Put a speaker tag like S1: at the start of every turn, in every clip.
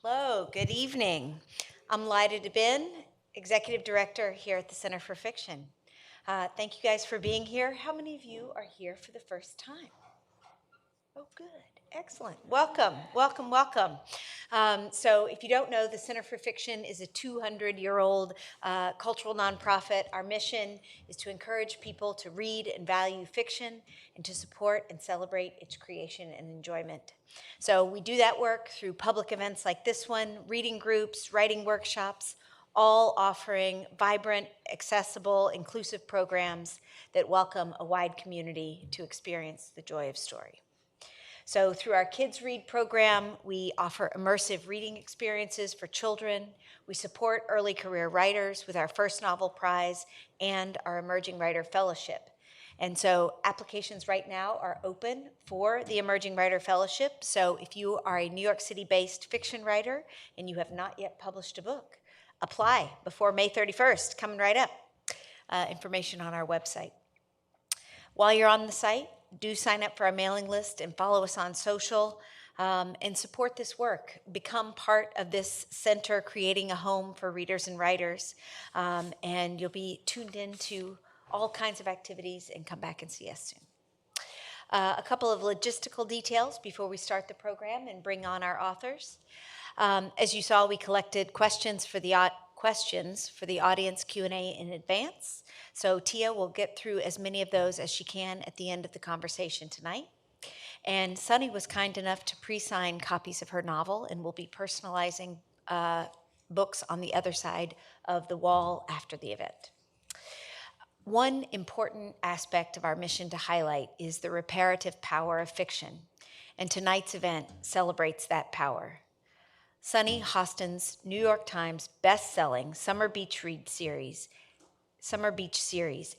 S1: Hello, good evening. I'm Lyda DeBin, Executive Director here at the Center for Fiction. Thank you guys for being here. How many of you are here for the first time? Oh, good. Excellent. Welcome, welcome, welcome. So if you don't know, the Center for Fiction is a 200-year-old cultural nonprofit. Our mission is to encourage people to read and value fiction and to support and celebrate its creation and enjoyment. So we do that work through public events like this one, reading groups, writing workshops, all offering vibrant, accessible, inclusive programs that welcome a wide community to experience the joy of story. So through our Kids Read program, we offer immersive reading experiences for children. We support early career writers with our First Novel Prize and our Emerging Writer Fellowship. And so applications right now are open for the Emerging Writer Fellowship. So if you are a New York City-based fiction writer and you have not yet published a book, apply before May 31st, coming right up. Information on our website. While you're on the site, do sign up for our mailing list and follow us on social and support this work. Become part of this center, creating a home for readers and writers, and you'll be tuned into all kinds of activities and come back and see us soon. A couple of logistical details before we start the program and bring on our authors. As you saw, we collected questions for the audience Q&A in advance. So Tia will get through as many of those as she can at the end of the conversation tonight. And Sunny was kind enough to pre-sign copies of her novel and will be personalizing books on the other side of the wall after the event. One important aspect of our mission to highlight is the reparative power of fiction, and tonight's event celebrates that power. Sunny Hostin's New York Times best-selling Summer Beach series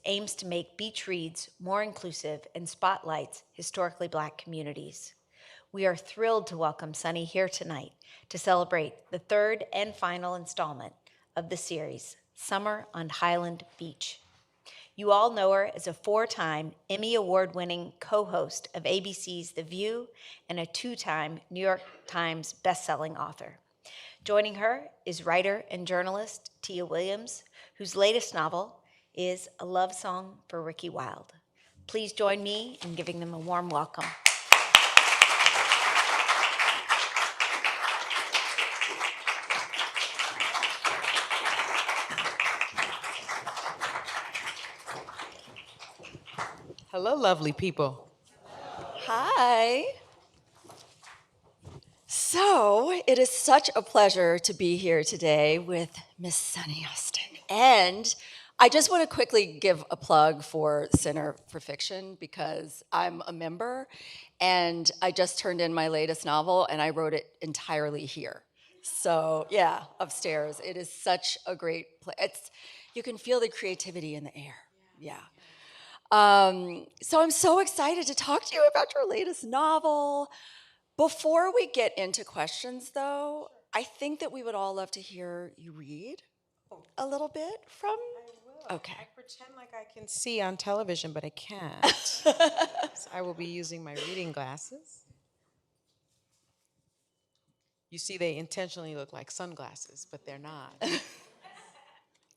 S1: aims to make beach reads more inclusive and spotlights historically Black communities. We are thrilled to welcome Sunny here tonight to celebrate the third and final installment of the series, Summer on Highland Beach. You all know her as a 4-time Emmy Award-winning co-host of ABC's The View and a 2-time New York Times best-selling author. Joining her is writer and journalist Tia Williams, whose latest novel is A Love Song for Ricky Wilde. Please join me in giving them a warm welcome.
S2: Hello, lovely people.
S3: Hi. So it is such a pleasure to be here today with Miss Sunny Hostin. And I just want to quickly give a plug for Center for Fiction because I'm a member and I just turned in my latest novel and I wrote it entirely here. So yeah, upstairs. It is such a great place. You can feel the creativity in the air. Yeah. So I'm so excited to talk to you about your latest novel. Before we get into questions, though, I think that we would all love to hear you read a little bit from.
S2: I will.
S3: Okay.
S2: I pretend like I can see on television, but I can't. So I will be using my reading glasses. You see, they intentionally look like sunglasses, but they're not.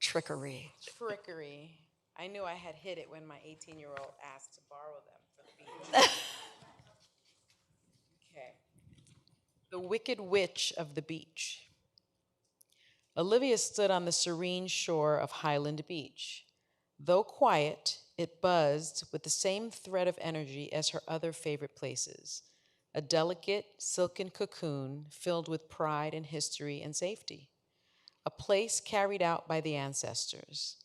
S3: Trickery.
S2: Trickery. I knew I had hit it when my 18-year-old asked to borrow them for the beach. Okay. The Wicked Witch of the Beach. Olivia stood on the serene shore of Highland Beach. Though quiet, it buzzed with the same thread of energy as her other favorite places, a delicate, silken cocoon filled with pride and history and safety, a place carried out by the ancestors,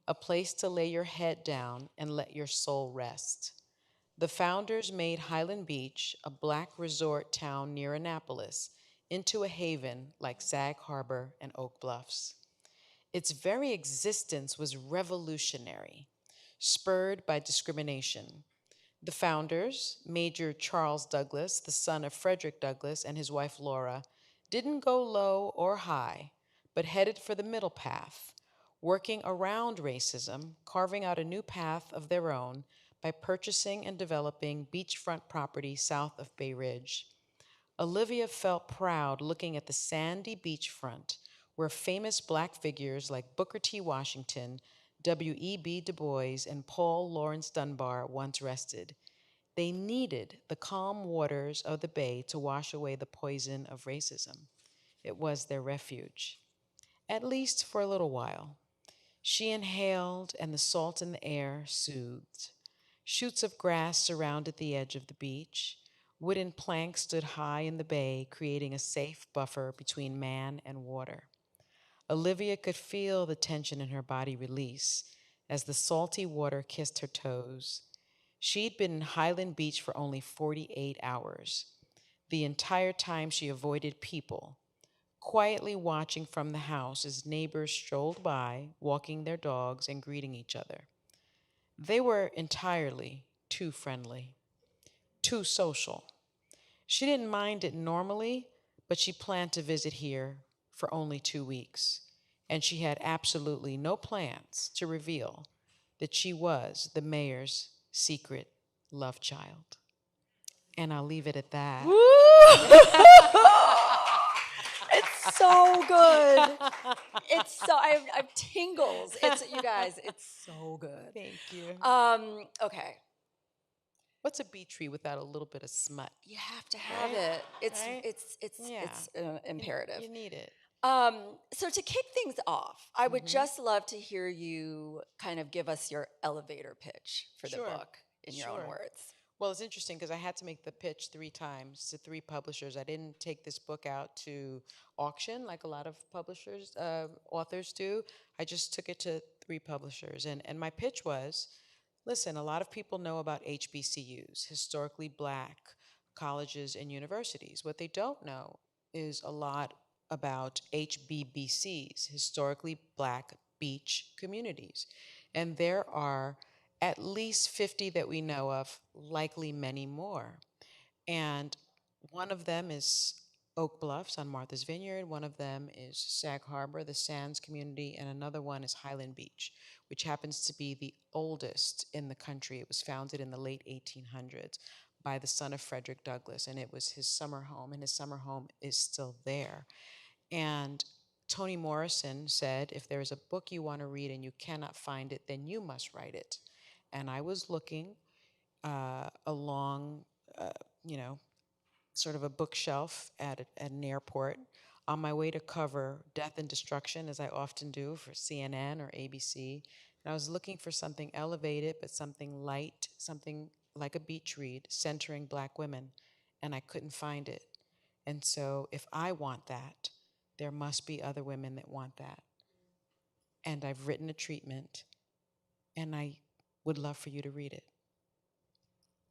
S2: a place to lay your head down and let your soul rest. The founders made Highland Beach, a Black resort town near Annapolis, into a haven like Sag Harbor and Oak Bluffs. Its very existence was revolutionary, spurred by discrimination. The founders, Major Charles Douglas, the son of Frederick Douglass, and his wife Laura, didn't go low or high, but headed for the middle path, working around racism, carving out a new path of their own by purchasing and developing beachfront property south of Bay Ridge. Olivia felt proud looking at the sandy beachfront where famous black figures like Booker T. Washington, W.E.B. Du Bois, and Paul Laurence Dunbar once rested. They needed the calm waters of the bay to wash away the poison of racism. It was their refuge, at least for a little while. She inhaled, and the salt in the air soothed. Shoots of grass surrounded the edge of the beach. Wooden planks stood high in the bay, creating a safe buffer between man and water. Olivia could feel the tension in her body release as the salty water kissed her toes. She'd been in Highland Beach for only 48 hours. The entire time she avoided people, quietly watching from the house as neighbors strolled by, walking their dogs and greeting each other. They were entirely too friendly, too social. She didn't mind it normally, but she planned to visit here for only 2 weeks, and she had absolutely no plans to reveal that she was the mayor's secret love child. And I'll leave it at that.
S3: It's so good. It's so I've tingles. It's you guys. It's so good.
S2: Thank you.
S3: Okay.
S2: What's a bee tree without a little bit of smut?
S3: You have to have
S2: Right?
S3: it. It's
S2: Right?
S3: it's
S2: Yeah.
S3: it's imperative.
S2: You need it.
S3: So to kick things off, I would just love to hear you kind of give us your elevator pitch for the
S2: Sure.
S3: book in your own
S2: Sure.
S3: words.
S2: Well, it's interesting because I had to make the pitch 3 times to 3 publishers. I didn't take this book out to auction like a lot of publishers, authors do. I just took it to 3 publishers. And my pitch was, listen, a lot of people know about HBCUs, historically black colleges and universities. What they don't know is a lot about HBBCs, historically black beach communities. And there are at least 50 that we know of, likely many more. And one of them is Oak Bluffs on Martha's Vineyard. One of them is Sag Harbor, the Sands community, and another one is Highland Beach, which happens to be the oldest in the country. It was founded in the late 1800s by the son of Frederick Douglass, and it was his summer home, and his summer home is still there. And Toni Morrison said, if there is a book you want to read and you cannot find it, then you must write it. And I was looking along, you know, sort of a bookshelf at an airport on my way to cover Death and Destruction, as I often do for CNN or ABC. And I was looking for something elevated, but something light, something like a beach read, centering black women, and I couldn't find it. And so if I want that, there must be other women that want that. And I've written a treatment, and I would love for you to read it.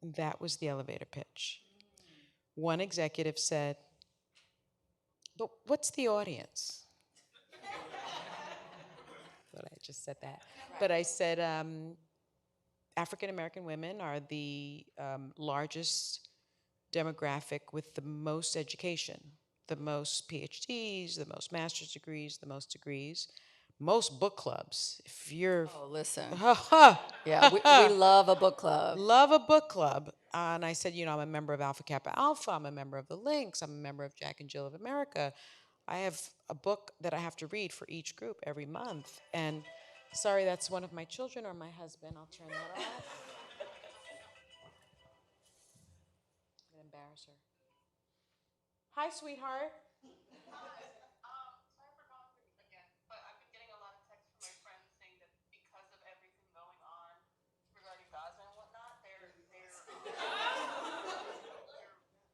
S2: That was the elevator pitch. One executive said, but what's the audience? But I just said that. But I said, African American women are the largest demographic with the most education, the most PhDs, the most master's degrees, the most degrees, most book clubs. If you're
S3: Oh, listen.
S2: love
S3: Yeah, we love a book club.
S2: a book club. And I said, I'm a member of Alpha Kappa Alpha. I'm a member of the Lynx. I'm a member of Jack and Jill of America. I have a book that I have to read for each group every month. And sorry, that's one of my children or my husband. I'll turn that off. I'm gonna embarrass her. Hi, sweetheart.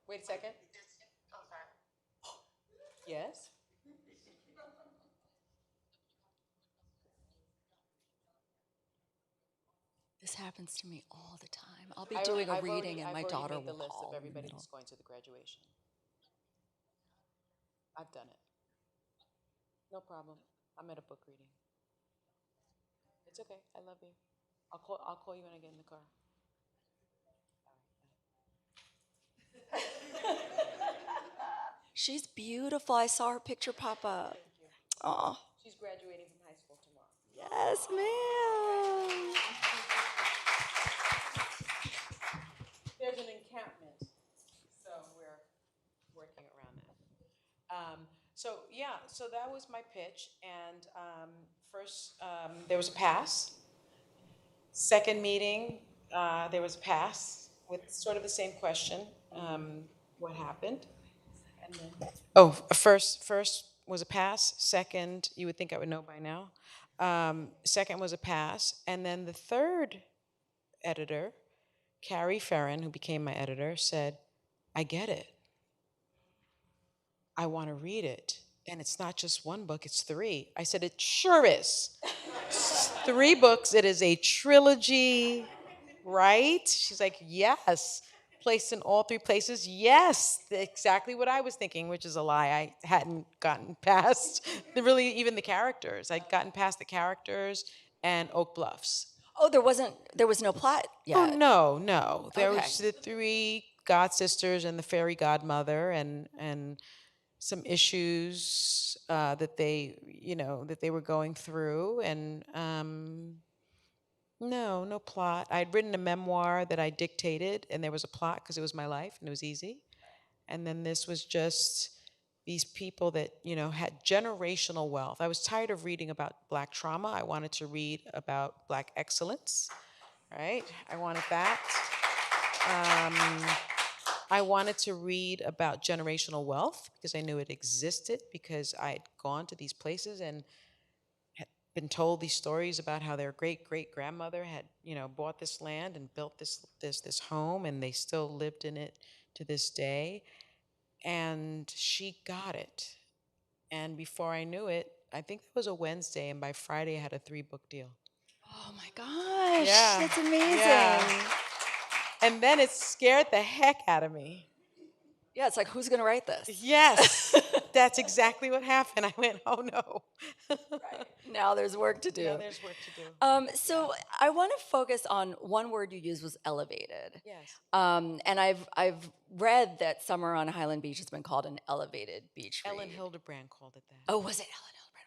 S2: Wait a second. Yes.
S3: This happens to me all the time. I'll be doing a reading and my daughter
S2: made the
S3: will
S2: list
S3: call
S2: of
S3: in the
S2: everybody
S3: middle.
S2: who's going to the graduation. I've done it. No problem. I'm at a book reading. It's okay. I love you. I'll call you when I get in the car.
S3: She's beautiful. I saw her picture pop up. Oh,
S2: She's graduating from high school tomorrow.
S3: yes, ma'am.
S2: There's an encampment, so we're So that was my pitch. And first, there was a pass. Second meeting, there was a pass with sort of the same question. What happened? And then, oh, first was a pass. Second, you would think I would know by now. Second was a pass, and then the third editor, Carrie Ferrin, who became my editor, said, "I get it. I want to read it, and it's not just one book; it's three." I said, "It sure is. It's three books. It is a trilogy, right?" She's like, "Yes." Placed in all three places? Yes, exactly what I was thinking, which is a lie. I hadn't gotten past really even the characters. I'd gotten past the characters and Oak Bluffs.
S3: Oh, there was no plot
S2: Oh
S3: yet.
S2: no, no. There
S3: Okay.
S2: was the three god sisters and the fairy godmother and some issues that they were going through and no, no plot. I'd written a memoir that I dictated, and there was a plot because it was my life and it was easy. And then this was just these people that, had generational wealth. I was tired of reading about Black trauma. I wanted to read about Black excellence, right? I wanted that. I wanted to read about generational wealth because I knew it existed because I had gone to these places and been told these stories about how their great great grandmother had bought this land and built this home and they still lived in it to this day, and she got it, and before I knew it, I think it was a Wednesday, and by Friday I had a 3-book deal.
S3: Oh my gosh,
S2: Yeah,
S3: that's
S2: yeah.
S3: amazing.
S2: And then it scared the heck out of me.
S3: Yeah, it's like, who's going to write this?
S2: Yes, that's exactly what happened. I went, oh no.
S3: Now there's work to
S2: Now
S3: do.
S2: there's work to do.
S3: So I want to focus on one word you used was elevated.
S2: Yes.
S3: And I've read that summer on Highland Beach has been called an elevated beach
S2: Ellen
S3: read.
S2: Hildebrand called it that.
S3: Oh, was it Ellen Hildebrand?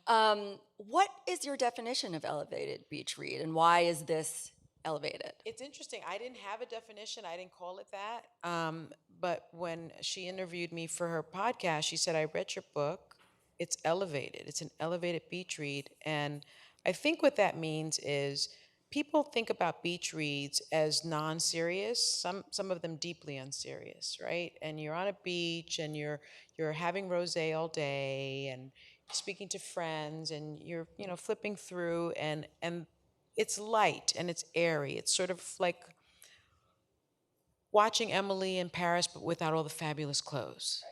S3: Oh my God. What is your definition of elevated beach read, and why is this elevated?
S2: It's interesting. I didn't have a definition. I didn't call it that. But when she interviewed me for her podcast, she said, "I read your book. It's elevated. It's an elevated beach read." And I think what that means is people think about beach reads as non-serious. Some of them deeply unserious, right? And you're on a beach and you're having rosé all day and speaking to friends and you're flipping through and it's light and it's airy. It's sort of like watching Emily in Paris, but without all the fabulous clothes,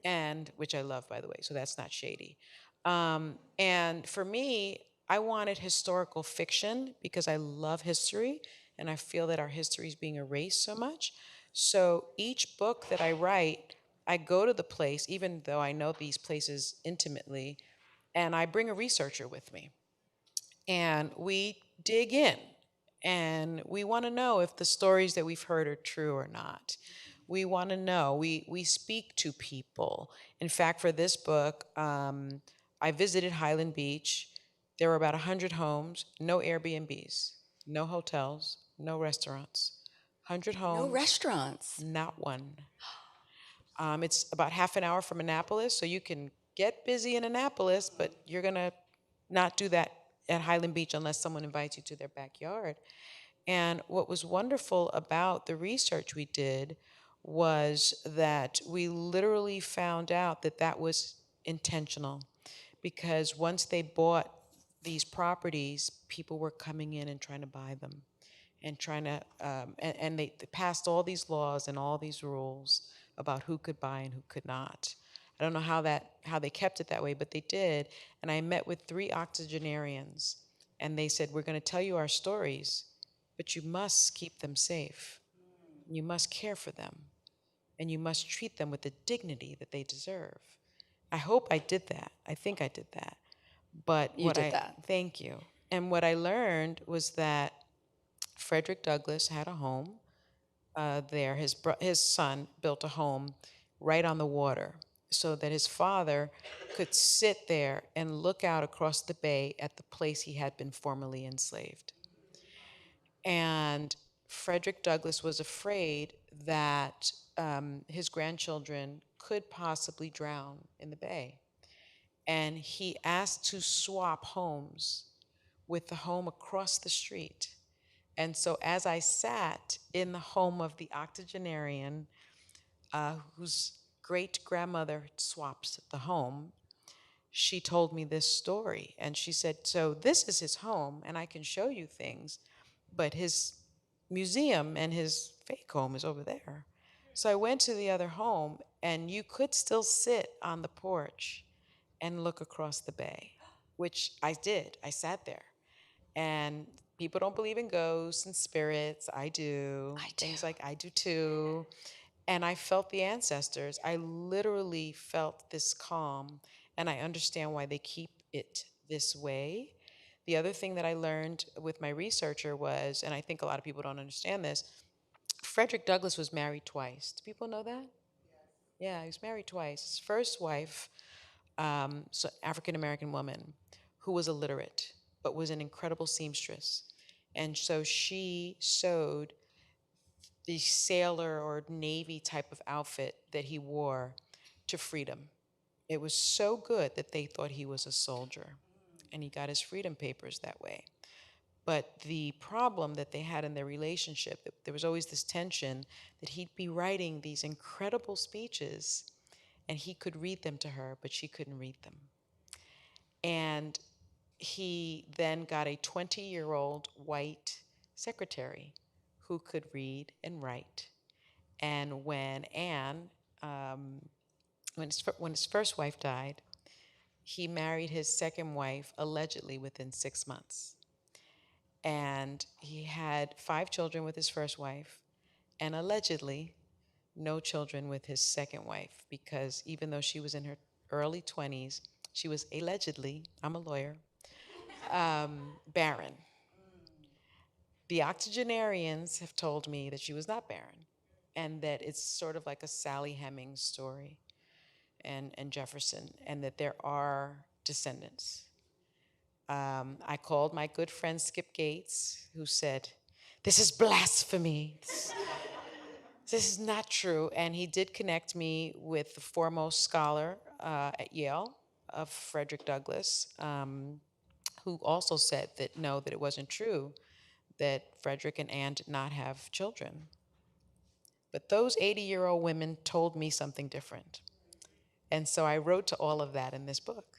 S2: and which I love, by the way. So that's not shady. And for me, I wanted historical fiction because I love history, and I feel that our history is being erased so much. So each book that I write, I go to the place, even though I know these places intimately, and I bring a researcher with me and we dig in and we want to know if the stories that we've heard are true or not. We want to know. We speak to people. In fact, for this book, I visited Highland Beach. There were about 100 homes, no Airbnbs, no hotels, no restaurants. 100
S3: No
S2: homes,
S3: restaurants.
S2: not one. It's about half an hour from Annapolis, so you can get busy in Annapolis, but you're gonna not do that at Highland Beach unless someone invites you to their backyard. And what was wonderful about the research we did was that we literally found out that that was intentional because once they bought these properties, people were coming in and trying to buy them and trying to and they passed all these laws and all these rules about who could buy and who could not. I don't know how they kept it that way, but they did. And I met with 3 octogenarians, and they said, "We're going to tell you our stories, but you must keep them safe. You must care for them, and you must treat them with the dignity that they deserve." I hope I did that. I think I did that. But
S3: You did that.
S2: thank you. And what I learned was that Frederick Douglass had a home there. His son built a home right on the water so that his father could sit there and look out across the bay at the place he had been formerly enslaved. And Frederick Douglass was afraid that his grandchildren could possibly drown in the bay. And he asked to swap homes with the home across the street. And so as I sat in the home of the octogenarian, whose great grandmother swaps the home, she told me this story. And she said, so this is his home, and I can show you things, but his museum and his fake home is over there. So I went to the other home, and you could still sit on the porch and look across the bay, which I did. I sat there. And people don't believe in ghosts and spirits. I do.
S3: I do.
S2: Things like I do too. And I felt the ancestors. I literally felt this calm, and I understand why they keep it this way. The other thing that I learned with my researcher was, and I think a lot of people don't understand this, Frederick Douglass was married twice. Do people know that? Yeah, he was married twice. His first wife, so African American woman, who was illiterate but was an incredible seamstress, and so she sewed the sailor or navy type of outfit that he wore to freedom. It was so good that they thought he was a soldier, and he got his freedom papers that way. But the problem that they had in their relationship, that there was always this tension that he'd be writing these incredible speeches and he could read them to her, but she couldn't read them. And he then got a 20-year-old white secretary who could read and write. And when Anne, when his first wife died, he married his second wife allegedly within 6 months. And he had 5 children with his first wife, and allegedly no children with his second wife, because even though she was in her early 20s, she was allegedly, I'm a lawyer, barren. The octogenarians have told me that she was not barren, and that it's sort of like a Sally Hemings story, and Jefferson, and that there are descendants. I called my good friend Skip Gates, who said, "This is blasphemy. This is not true." And he did connect me with the foremost scholar at Yale of Frederick Douglass, who also said that no, that it wasn't true, that Frederick and Anne did not have children. But those 80-year-old women told me something different. And so I wrote to all of that in this book.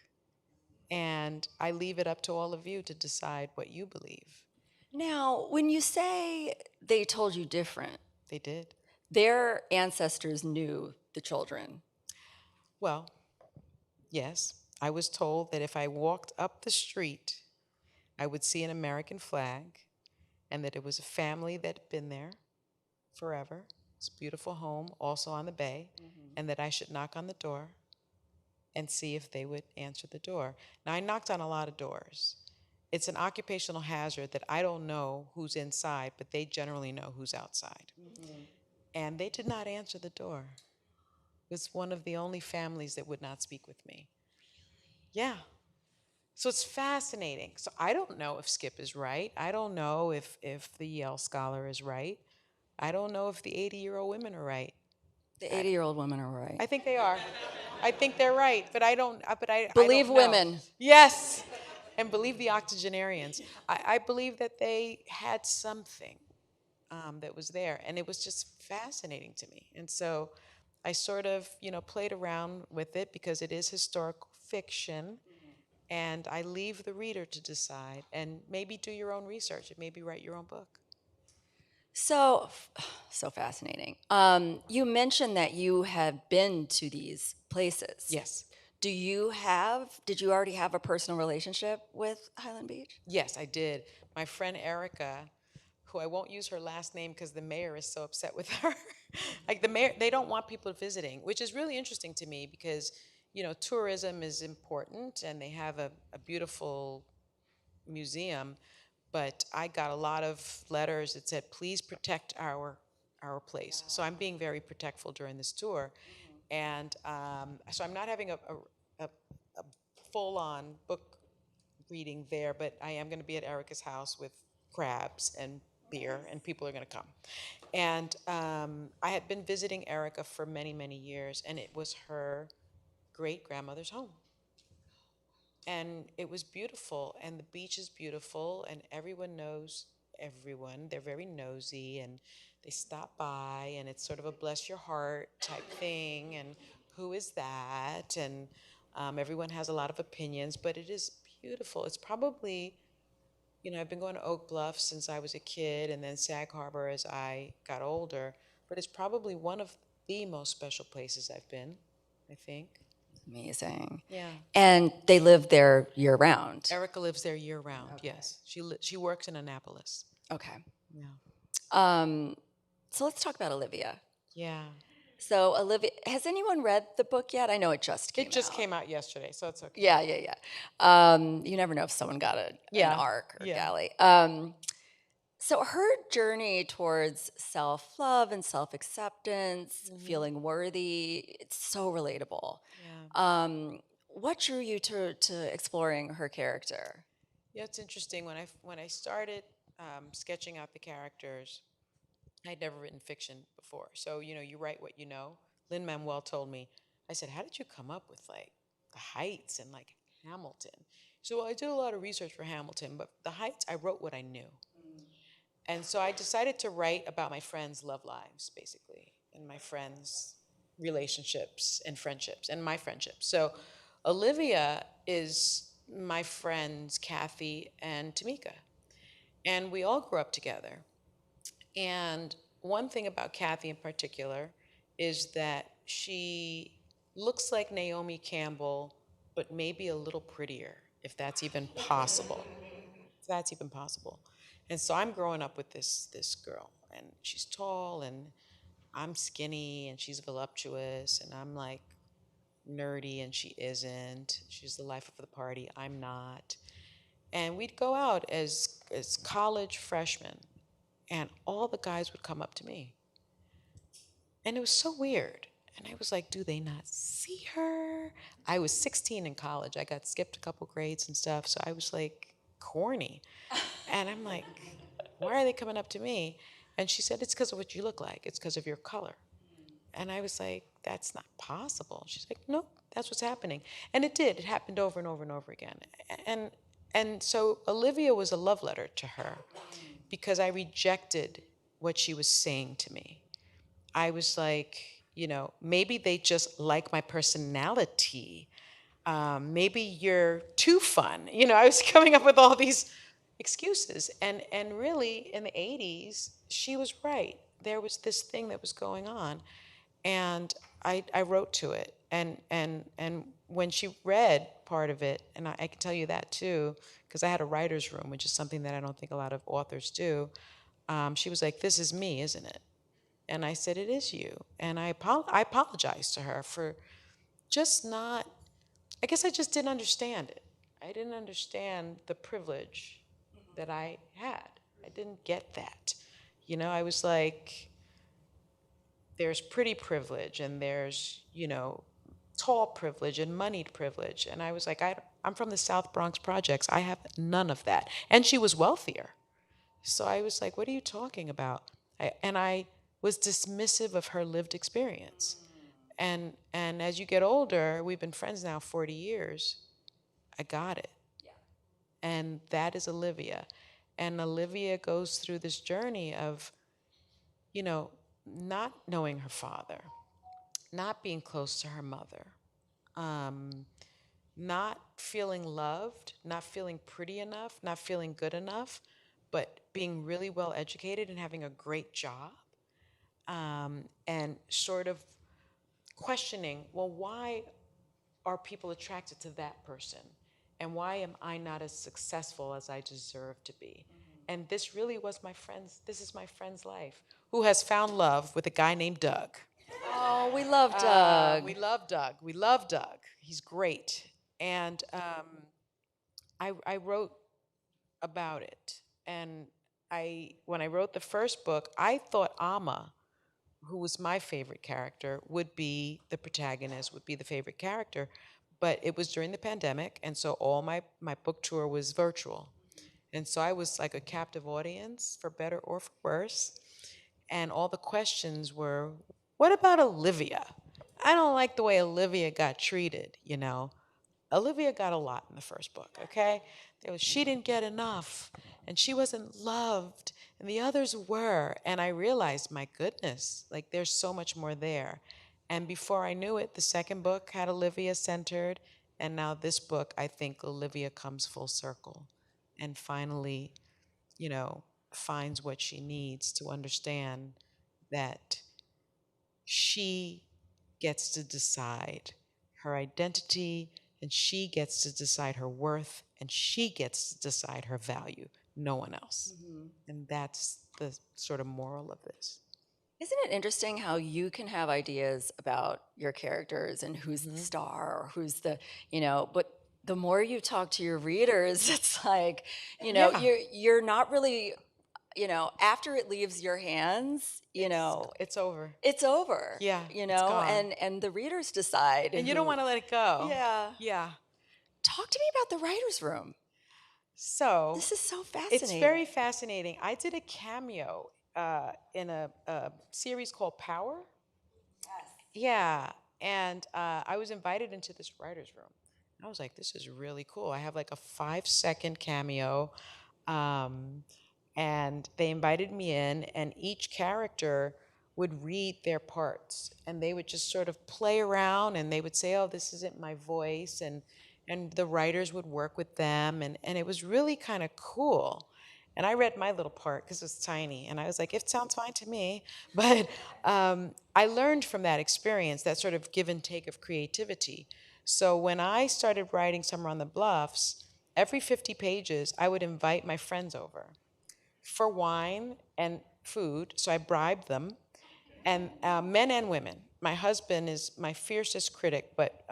S2: And I leave it up to all of you to decide what you believe.
S3: Now, when you say they told you different,
S2: They did.
S3: their ancestors knew the children.
S2: Well, yes, I was told that if I walked up the street, I would see an American flag, and that it was a family that had been there forever. It's a beautiful home, also on the bay, and that I should knock on the door and see if they would answer the door. Now, I knocked on a lot of doors. It's an occupational hazard that I don't know who's inside, but they generally know who's outside. And they did not answer the door. It was one of the only families that would not speak with me. Yeah. So it's fascinating. So I don't know if Skip is right. I don't know if the Yale scholar is right. I don't know if the 80-year-old women are right.
S3: The 80-year-old women are right.
S2: I think they are. I think they're right, but I don't. I
S3: Believe
S2: don't know.
S3: women.
S2: Yes, and believe the octogenarians. I believe that they had something that was there, and it was just fascinating to me. And so I sort of, played around with it because it is historical fiction, and I leave the reader to decide and maybe do your own research and maybe write your own book.
S3: So, so fascinating. You mentioned that you have been to these places.
S2: Yes.
S3: Did you already have a personal relationship with Highland Beach?
S2: Yes, I did. My friend Erica, who I won't use her last name because the mayor is so upset with her. Like the mayor, they don't want people visiting, which is really interesting to me because, tourism is important and they have a beautiful museum, but I got a lot of letters that said, please protect our place. So I'm being very protectful during this tour. And so I'm not having a full-on book reading there, but I am going to be at Erica's house with crabs and beer, and people are going to come. And I had been visiting Erica for many, many years, and it was her great grandmother's home. And it was beautiful, and the beach is beautiful, and everyone knows everyone. They're very nosy, and they stop by, and it's sort of a bless your heart type thing. And who is that? And everyone has a lot of opinions, but it is beautiful. It's probably, I've been going to Oak Bluff since I was a kid, and then Sag Harbor as I got older, but it's probably one of the most special places I've been, I think.
S3: Amazing.
S2: Yeah.
S3: And they live there year round.
S2: Erica lives there year round. Okay. Yes, she works in Annapolis.
S3: Okay.
S2: Yeah.
S3: So let's talk about Olivia.
S2: Yeah.
S3: So Olivia, has anyone read the book yet? I know it just came out.
S2: It just came out yesterday, so it's okay.
S3: Yeah. You never know if someone got an arc or galley. So her journey towards self-love and self-acceptance, feeling worthy, it's so relatable.
S2: Yeah.
S3: What drew you to exploring her character?
S2: Yeah, it's interesting. When I started sketching out the characters, I'd never written fiction before. So, you write what you know. Lin-Manuel told me, I said, how did you come up with like the Heights and like Hamilton? So I did a lot of research for Hamilton, but the Heights, I wrote what I knew. And so I decided to write about my friends' love lives, basically, and my friends' relationships and friendships, and my friendships. So Olivia is my friends, Kathy and Tamika. And we all grew up together. And one thing about Kathy in particular is that she looks like Naomi Campbell, but maybe a little prettier, if that's even possible. If that's even possible. And so I'm growing up with this girl, and she's tall, and I'm skinny, and she's voluptuous, and I'm like nerdy, and she isn't. She's the life of the party. I'm not. And we'd go out as college freshmen, and all the guys would come up to me. And it was so weird. And I was like, do they not see her? I was 16 in college. I got skipped a couple grades and stuff. So I was like corny. And I'm like, why are they coming up to me? And she said, it's because of what you look like. It's because of your color. And I was like, that's not possible. She's like, no, that's what's happening. And it did. It happened over and over and over again. And and so Olivia was a love letter to her because I rejected what she was saying to me. I was like, maybe they just like my personality. Maybe you're too fun. I was coming up with all these excuses. And really, in the 80s, she was right. There was this thing that was going on. And I wrote to it. And when she read part of it, and I can tell you that too, because I had a writer's room, which is something that I don't think a lot of authors do. She was like, this is me, isn't it? And I said, it is you. And I apologized to her for just not, I guess I just didn't understand it. I didn't understand the privilege that I had. I didn't get that. I was like, there's pretty privilege and there's, tall privilege and moneyed privilege. And I was like, I'm from the South Bronx projects. I have none of that. And she was wealthier. So I was like, what are you talking about? And I was dismissive of her lived experience. And as you get older, we've been friends now 40 years. I got it. And that is Olivia. And Olivia goes through this journey of, not knowing her father, not being close to her mother, not feeling loved, not feeling pretty enough, not feeling good enough, but being really well educated and having a great job, and sort of questioning, well, why are people attracted to that person? And why am I not as successful as I deserve to be? And this really was this is my friend's life, who has found love with a guy named Doug.
S3: Oh, we love Doug.
S2: We love Doug. We love Doug. He's great. And I wrote about it. And when I wrote the first book, I thought Amma, who was my favorite character, would be the protagonist, would be the favorite character. But it was during the pandemic, and so all my book tour was virtual. And so I was like a captive audience, for better or for worse. And all the questions were, what about Olivia? I don't like the way Olivia got treated, you know. Olivia got a lot in the first book, okay? There was she didn't get enough and she wasn't loved and the others were. And I realized, my goodness, like there's so much more there. And before I knew it, the second book had Olivia centered. And now this book, I think Olivia comes full circle and finally, you know, finds what she needs to understand that she gets to decide her identity and she gets to decide her worth and she gets to decide her value, no one else. And that's the sort of moral of this.
S3: Isn't it interesting how you can have ideas about your characters and who's the star or who's the, but the more you talk to your readers, it's like,
S2: Yeah.
S3: you're not really, after it leaves your hands,
S2: It's over.
S3: it's over.
S2: Yeah, it's gone.
S3: And the readers decide.
S2: And you don't want to let it go.
S3: Yeah.
S2: Yeah.
S3: Talk to me about the writer's room.
S2: So
S3: This is so fascinating.
S2: it's very fascinating. I did a cameo in a series called Power. Yeah, and I was invited into this writer's room. I was like, this is really cool. I have like a 5-second cameo. Um, and they invited me in, and each character would read their parts, and they would just sort of play around, and they would say, "Oh, this isn't my voice," and the writers would work with them, and it was really kind of cool. And I read my little part because it was tiny, and I was like, "It sounds fine to me." But I learned from that experience, that sort of give and take of creativity. So when I started writing Summer on the Bluffs, every 50 pages, I would invite my friends over for wine and food. So I bribed them, and men and women. My husband is my fiercest critic, but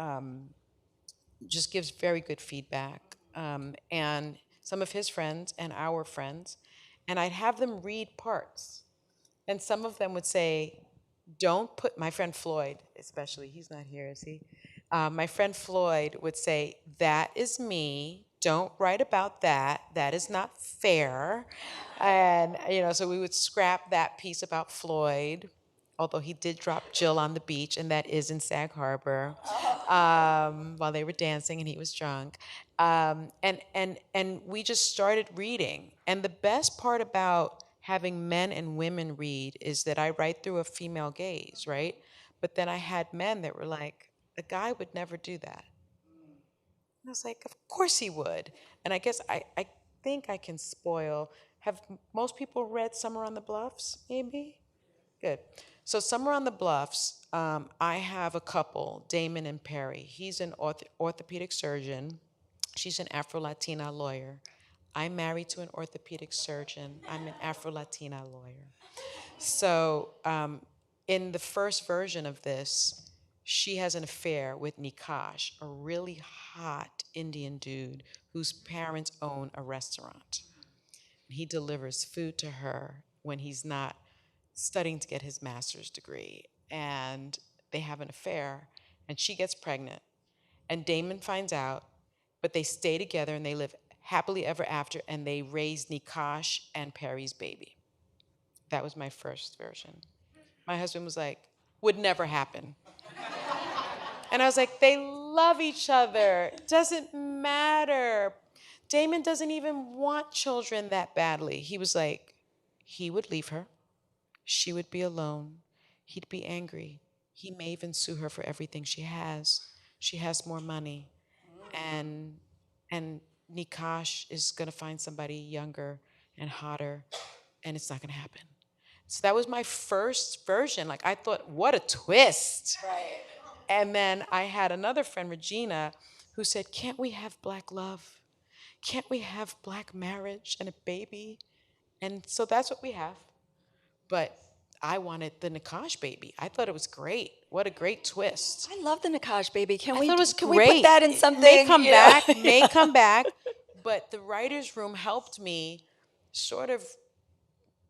S2: just gives very good feedback. And some of his friends and our friends, and I'd have them read parts. And some of them would say, don't put, my friend Floyd, especially, he's not here, is he? My friend Floyd would say, that is me. Don't write about that. That is not fair. And, so we would scrap that piece about Floyd, although he did drop Jill on the beach, and that is in Sag Harbor, while they were dancing and he was drunk. And we just started reading. And the best part about having men and women read is that I write through a female gaze, right? But then I had men that were like, a guy would never do that. And I was like, of course he would. And I guess I think I can spoil. Have most people read Summer on the Bluffs, maybe? Good. So Summer on the Bluffs, I have a couple, Damon and Perry. He's an orthopedic surgeon. She's an Afro-Latina lawyer. I'm married to an orthopedic surgeon. I'm an Afro-Latina lawyer. So in the first version of this, she has an affair with Nikash, a really hot Indian dude whose parents own a restaurant. He delivers food to her when he's not studying to get his master's degree. And they have an affair, and she gets pregnant. And Damon finds out, but they stay together and they live happily ever after, and they raise Nikash and Perry's baby. That was my first version. My husband was like, would never happen. And I was like, they love each other. Doesn't matter. Damon doesn't even want children that badly. He was like, he would leave her. She would be alone. He'd be angry. He may even sue her for everything she has. She has more money. And Nikash is gonna find somebody younger and hotter, and it's not gonna happen. So that was my first version. Like, I thought, what a twist.
S3: Right.
S2: And then I had another friend, Regina, who said, can't we have Black love? Can't we have Black marriage and a baby? And so that's what we have. But I wanted the Nakash baby. I thought it was great. What a great twist.
S3: I love the Nakash baby. Can
S2: I
S3: we
S2: thought it was
S3: can
S2: great.
S3: we put that in something?
S2: May come
S3: you
S2: back,
S3: know?
S2: may come back. But the writer's room helped me sort of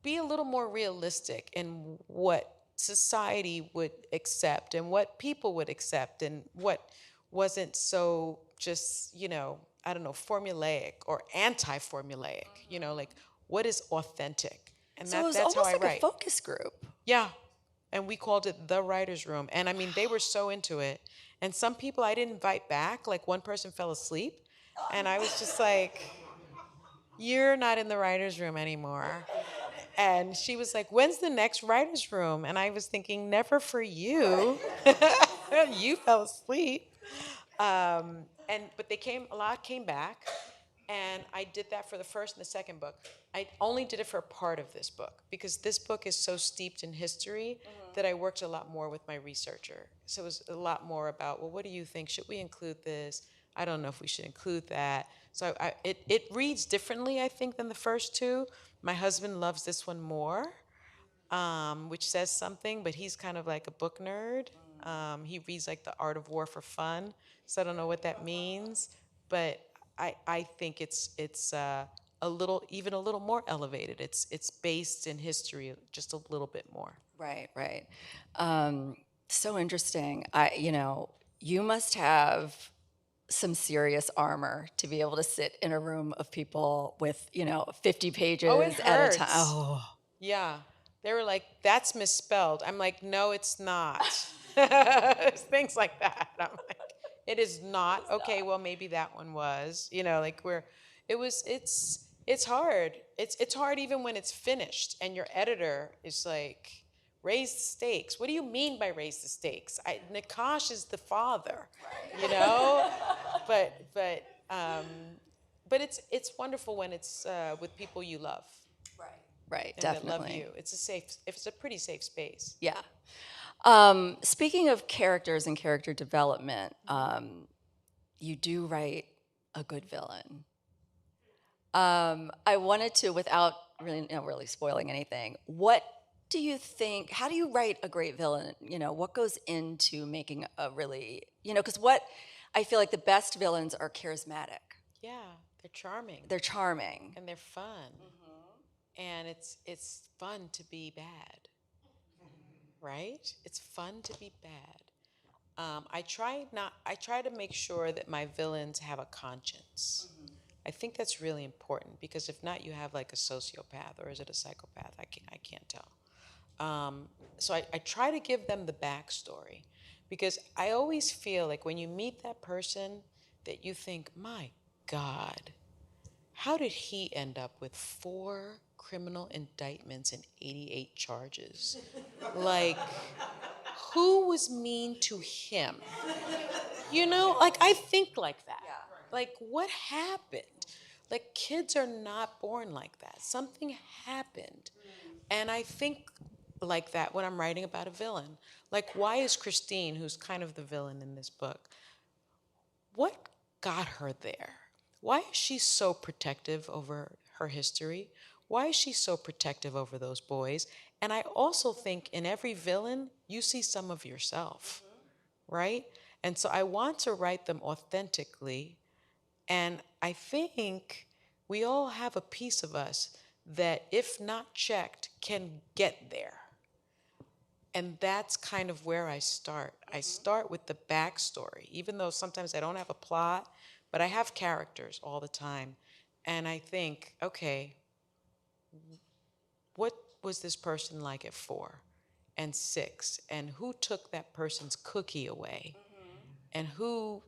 S2: be a little more realistic in what society would accept and what people would accept and what wasn't so just, I don't know, formulaic or anti-formulaic. You know, like what is authentic, and
S3: So it was
S2: that's how
S3: almost
S2: I
S3: like a
S2: write.
S3: focus group.
S2: Yeah, and we called it the writers' room, and I mean they were so into it, and some people I didn't invite back. Like one person fell asleep, and I was just like, "You're not in the writers' room anymore." And she was like, "When's the next writers' room?" And I was thinking, "Never for you. You fell asleep." And but a lot came back, and I did that for the first and the second book. I only did it for a part of this book because this book is so steeped in history that I worked a lot more with my researcher. So it was a lot more about, well, what do you think? Should we include this? I don't know if we should include that. So it reads differently, I think, than the first two. My husband loves this one more, which says something, but he's kind of like a book nerd. He reads like The Art of War for fun, so I don't know what that means, but I think it's a little even a little more elevated. It's based in history just a little bit more.
S3: Right, right. So interesting. You must have some serious armor to be able to sit in a room of people with, 50
S2: Oh, it
S3: pages at a time.
S2: hurts.
S3: Oh,
S2: Yeah. They were like, that's misspelled. I'm like, no, it's not. Things like that. I'm like, it is not. Okay, well, maybe that one was. Like it's hard. It's hard even when it's finished and your editor is like, raise the stakes. What do you mean by raise the stakes? Nakash is the father, you know? But but um but it's wonderful when it's with people you love
S3: right,
S2: and that love
S3: definitely.
S2: you. It's a pretty safe space.
S3: Yeah. Speaking of characters and character development, you do write a good villain. I wanted to, without really spoiling anything, what do you think? How do you write a great villain? What goes into making a really, because what I feel like the best villains are charismatic.
S2: Yeah, they're charming
S3: They're charming.
S2: and they're fun, and it's fun to be bad, right? It's fun to be bad. I try to make sure that my villains have a conscience. I think that's really important because if not, you have like a sociopath or is it a psychopath? I can't tell. So I try to give them the backstory because I always feel like when you meet that person that you think, my God, how did he end up with 4 criminal indictments and 88 charges? Like, who was mean to him? Like I think like that. Like, what happened? Like, kids are not born like that. Something happened. And I think like that when I'm writing about a villain. Like, why is Christine, who's kind of the villain in this book, what got her there? Why is she so protective over her history? Why is she so protective over those boys? And I also think in every villain, you see some of yourself, right? And so I want to write them authentically. And I think we all have a piece of us that, if not checked, can get there. And that's kind of where I start. I start with the backstory, even though sometimes I don't have a plot, but I have characters all the time. And I think, okay, what was this person like at 4 and 6? And who took that person's cookie away? And who,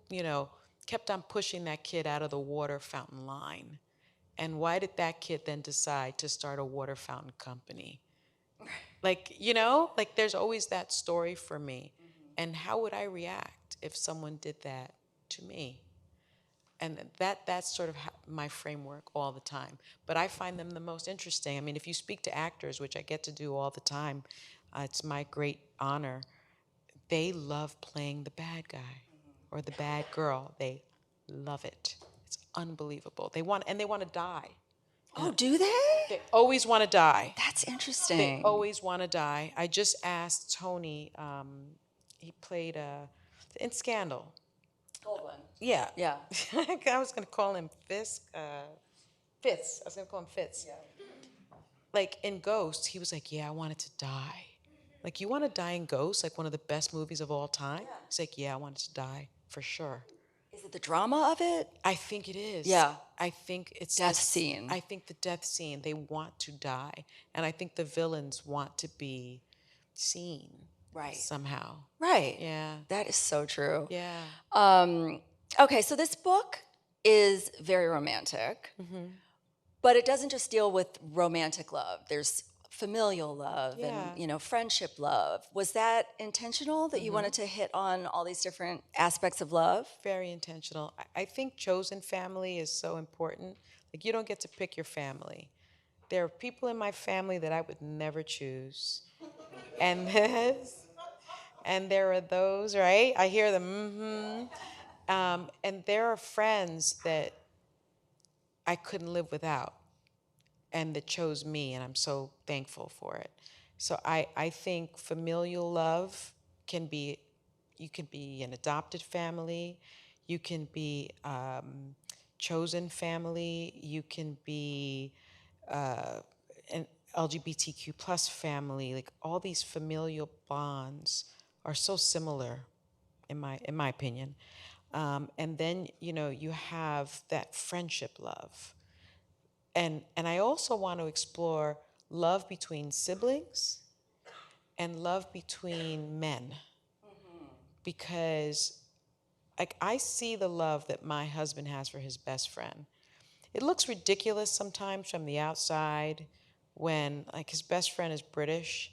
S2: kept on pushing that kid out of the water fountain line? And why did that kid then decide to start a water fountain company? Like there's always that story for me. And how would I react if someone did that to me? And that's sort of my framework all the time. But I find them the most interesting. I mean, if you speak to actors, which I get to do all the time, it's my great honor. They love playing the bad guy or the bad girl. They love it. It's unbelievable. They want to die.
S3: Oh, do they?
S2: They always want to die.
S3: That's
S2: They
S3: interesting.
S2: always want to die. I just asked Tony. He played in Scandal.
S3: Goldwyn.
S2: Yeah.
S3: Yeah.
S2: I was gonna call him Fisk. Fitz. I was gonna call him Fitz. Like in Ghost, he was like, "Yeah, I wanted to die." Like, you want to die in Ghost, like one of the best movies of all time? He's like, "Yeah, I wanted to die for sure."
S3: Is it the drama of it?
S2: I think it is.
S3: Yeah.
S2: I think it's
S3: Death scene.
S2: I think the death scene, they want to die. And I think the villains want to be seen
S3: Right.
S2: somehow.
S3: Right.
S2: Yeah.
S3: That is so true.
S2: Yeah.
S3: Okay, so this book is very romantic, but it doesn't just deal with romantic love. There's familial love
S2: Yeah.
S3: and friendship love. Was that intentional that you wanted to hit on all these different aspects of love?
S2: Very intentional. I think chosen family is so important. Like, you don't get to pick your family. There are people in my family that I would never choose. And there are those, right? I hear them, and there are friends that I couldn't live without and that chose me, and I'm so thankful for it. So I think familial love can be, you can be an adopted family, you can be chosen family, you can be an LGBTQ plus family. Like, all these familial bonds are so similar, in my opinion. And then you have that friendship love, and I also want to explore love between siblings and love between men, because like I see the love that my husband has for his best friend. It looks ridiculous sometimes from the outside when like his best friend is British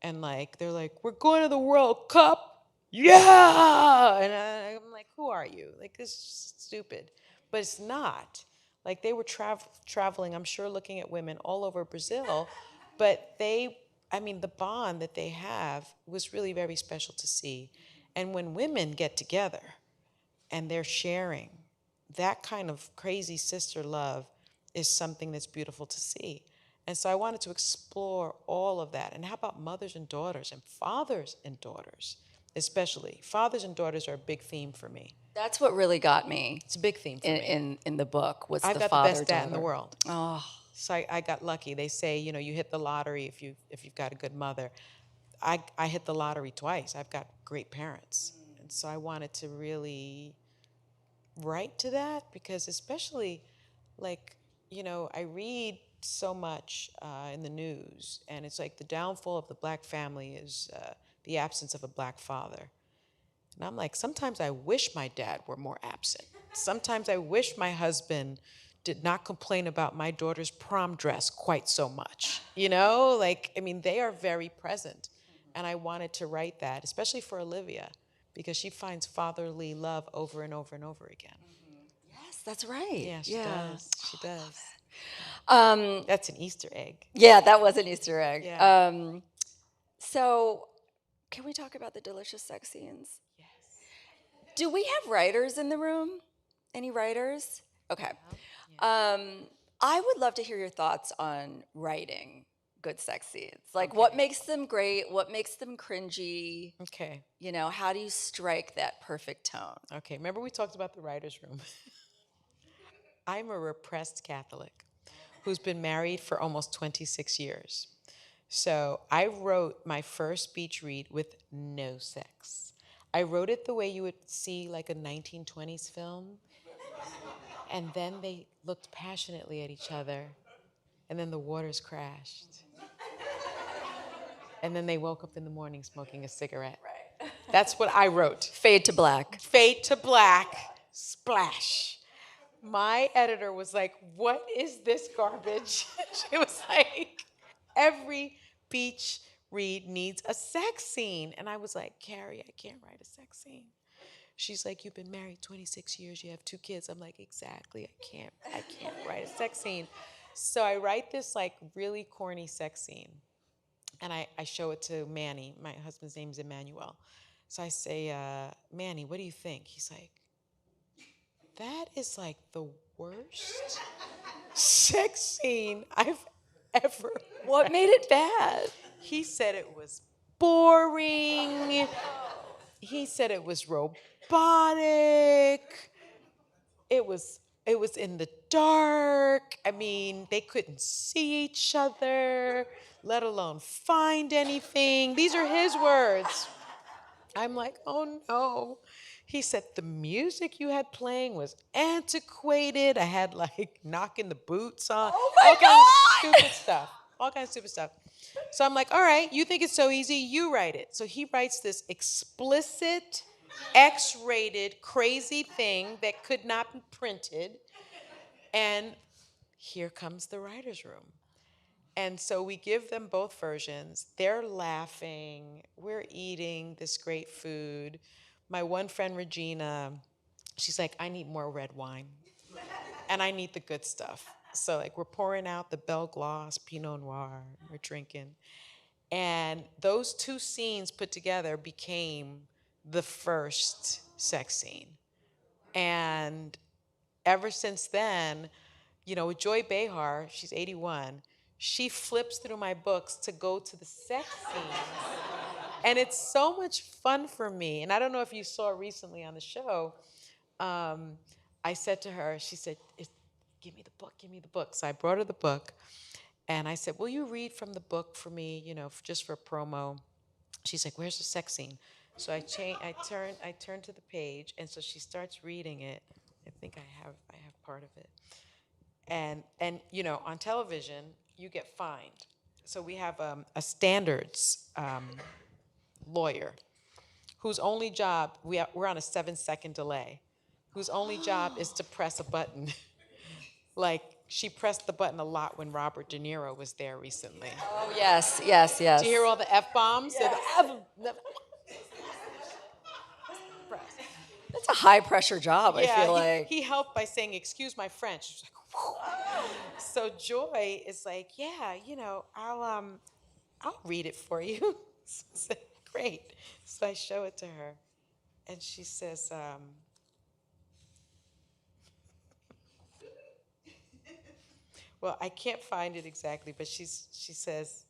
S2: and like they're like, "We're going to the World Cup." Yeah. And I'm like, "Who are you? Like, this is stupid." But it's not. Like, they were traveling, I'm sure, looking at women all over Brazil, but I mean, the bond that they have was really very special to see. And when women get together and they're sharing, that kind of crazy sister love is something that's beautiful to see. And so I wanted to explore all of that. And how about mothers and daughters and fathers and daughters, especially? Fathers and daughters are a big theme for me.
S3: That's what really got me
S2: It's a big theme for me.
S3: in the book was
S2: I've
S3: the
S2: got the best dad in the
S3: father-daughter.
S2: world.
S3: Oh,
S2: So I got lucky. They say, you hit the lottery if you've got a good mother. I hit the lottery twice. I've got great parents. And so I wanted to really write to that, because especially like, I read so much in the news, and it's like the downfall of the black family is the absence of a black father. And I'm like, sometimes I wish my dad were more absent. Sometimes I wish my husband did not complain about my daughter's prom dress quite so much. Like, I mean, they are very present. And I wanted to write that, especially for Olivia, because she finds fatherly love over and over and over again.
S3: yes, that's right.
S2: Yeah, she does. She does. That's an Easter egg.
S3: Yeah, that was an Easter egg.
S2: Yeah.
S3: So, can we talk about the delicious sex scenes?
S2: Yes.
S3: Do we have writers in the room? Any writers? Okay. I would love to hear your thoughts on writing good sex scenes. Like, what makes them great? What makes them cringy?
S2: Okay.
S3: How do you strike that perfect tone?
S2: Okay. Remember we talked about the writer's room? I'm a repressed Catholic who's been married for almost 26 years. So I wrote my first beach read with no sex. I wrote it the way you would see like a 1920s film. And then they looked passionately at each other. And then the waters crashed. And then they woke up in the morning smoking a cigarette. Right. That's what I wrote.
S3: Fade to black.
S2: Fade to black, splash. My editor was like, "What is this garbage?" She was like, "Every beach read needs a sex scene." And I was like, "Carrie, I can't write a sex scene." She's like, "You've been married 26 years, you have 2 kids." I'm like, "Exactly, I can't write a sex scene." So I write this like really corny sex scene. And I show it to Manny. My husband's name is Emmanuel. So I say, "Manny, what do you think?" He's like, "That is like the worst sex scene I've ever."
S3: What made it bad?
S2: He said it was boring. He said it was robotic. It was in the dark. I mean, they couldn't see each other, let alone find anything. These are his words. I'm like, "Oh no." He said, the music you had playing was antiquated. I had like knocking the boots on,
S3: Oh my
S2: all kinds of
S3: God!
S2: stupid stuff. All kinds of stupid stuff. So I'm like, all right, you think it's so easy, you write it. So he writes this explicit, X-rated, crazy thing that could not be printed. And here comes the writer's room. And so we give them both versions. They're laughing. We're eating this great food. My one friend, Regina, she's like, I need more red wine. And I need the good stuff. So like we're pouring out the Belle Gloss, Pinot Noir, we're drinking. And those two scenes put together became the first sex scene. And ever since then, you know, with Joy Behar, she's 81, she flips through my books to go to the sex scenes. And it's so much fun for me. And I don't know if you saw recently on the show, I said to her, she said, give me the book, give me the book. So I brought her the book. And I said, will you read from the book for me, you know, just for promo? She's like, where's the sex scene? So I turned to the page, and so she starts reading it. I think I have part of it. And you know, on television, you get fined. So we have a standards lawyer whose only job, we're on a 7-second delay, whose only job is to press a button. Like, she pressed the button a lot when Robert De Niro was there recently.
S3: Oh, yes, yes, yes.
S2: Do you hear all the F-bombs?
S3: Yes.
S2: Press.
S3: That's a high pressure job, I
S2: Yeah,
S3: feel like.
S2: he helped by saying, excuse my French. She's like, whew. So Joy is like, yeah, you know, I'll read it for you. So I said, great. So I show it to her, and she says, well, I can't find it exactly, but she says,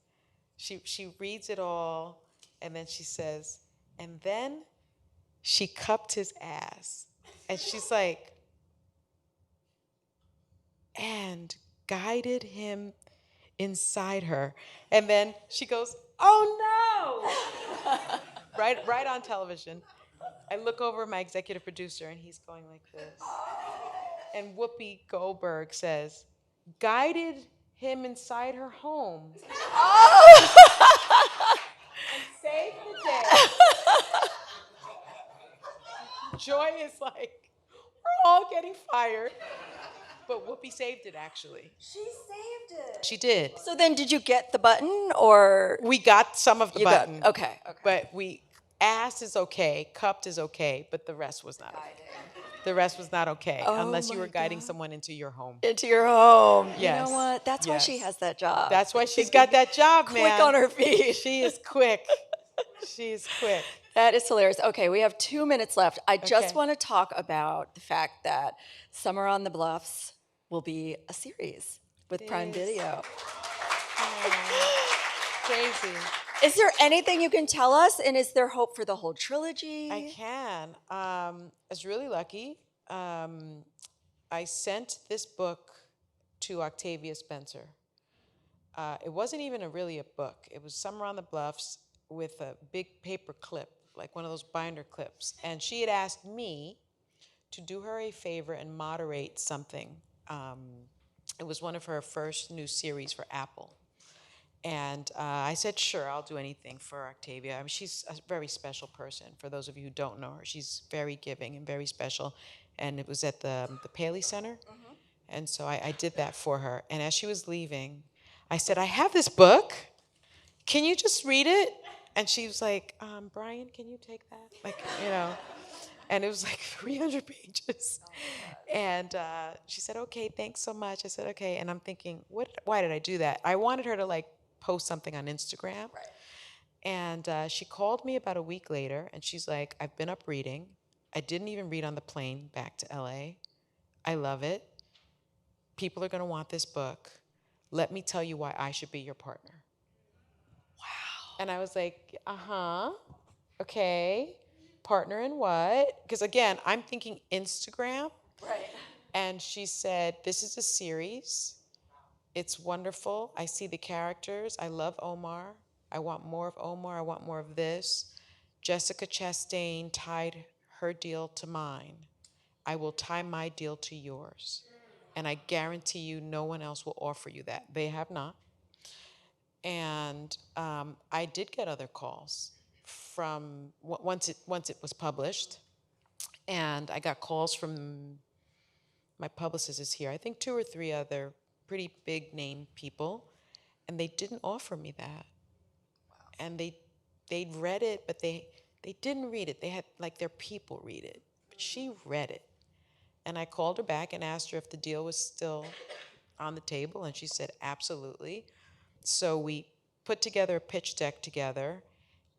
S2: she reads it all, and then she says, and then she cupped his ass. And she's like, and guided him inside her. And then she goes, oh no! right on television. I look over at my executive producer, and he's going like this. And Whoopi Goldberg says, guided him inside her home. And saved the day. Joy is like, we're all getting fired. But Whoopi saved it, actually.
S1: She saved it.
S2: She did.
S3: So then, did you get the button, or
S2: We got some of the
S3: you got?
S2: button.
S3: Okay, okay.
S2: But ass is okay, cupped is okay, but the rest was not okay. The rest was not okay,
S3: Oh
S2: unless you
S3: my
S2: were guiding
S3: God.
S2: someone into your home.
S3: Into your home. You
S2: Yes.
S3: know what? That's why she
S2: Yes.
S3: has that job.
S2: That's why she's got that job, man.
S3: Quick on her feet.
S2: She is quick. She is quick.
S3: That is hilarious. Okay, we have 2 minutes left. I just
S2: Okay.
S3: want to talk about the fact that Summer on the Bluffs will be a series with Prime
S2: is.
S3: Video.
S2: Crazy.
S3: Is there anything you can tell us? And is there hope for the whole trilogy?
S2: I can. I was really lucky. I sent this book to Octavia Spencer. It wasn't even really a book. It was Summer on the Bluffs with a big paper clip, like one of those binder clips. And she had asked me to do her a favor and moderate something. It was one of her first new series for Apple. And I said, sure, I'll do anything for Octavia. I mean, she's a very special person. For those of you who don't know her, she's very giving and very special. And it was at the Paley Center. Mm-hmm. And so I did that for her. And as she was leaving, I said, I have this book. Can you just read it? And she was like, Brian, can you take that? Like, you know. And it was like 300 pages. And she said, okay, thanks so much. I said, okay. And I'm thinking, why did I do that? I wanted her to like post something on Instagram. Right. And she called me about a week later, and she's like, I've been up reading. I didn't even read on the plane back to LA. I love it. People are going to want this book. Let me tell you why I should be your partner. Wow. And I was like, okay. Partner in what? Because again, I'm thinking Instagram.
S3: Right.
S2: And she said, this is a series. It's wonderful. I see the characters. I love Omar. I want more of Omar. I want more of this. Jessica Chastain tied her deal to mine, I will tie my deal to yours. And I guarantee you no one else will offer you that. They have not. And I did get other calls from once it was published, and I got calls from my publicist is here. I think two or three other pretty big name people, and they didn't offer me that. And they'd read it, but they didn't read it. They had like their people read it, but she read it. And I called her back and asked her if the deal was still on the table, and she said absolutely. So we put together a pitch deck together,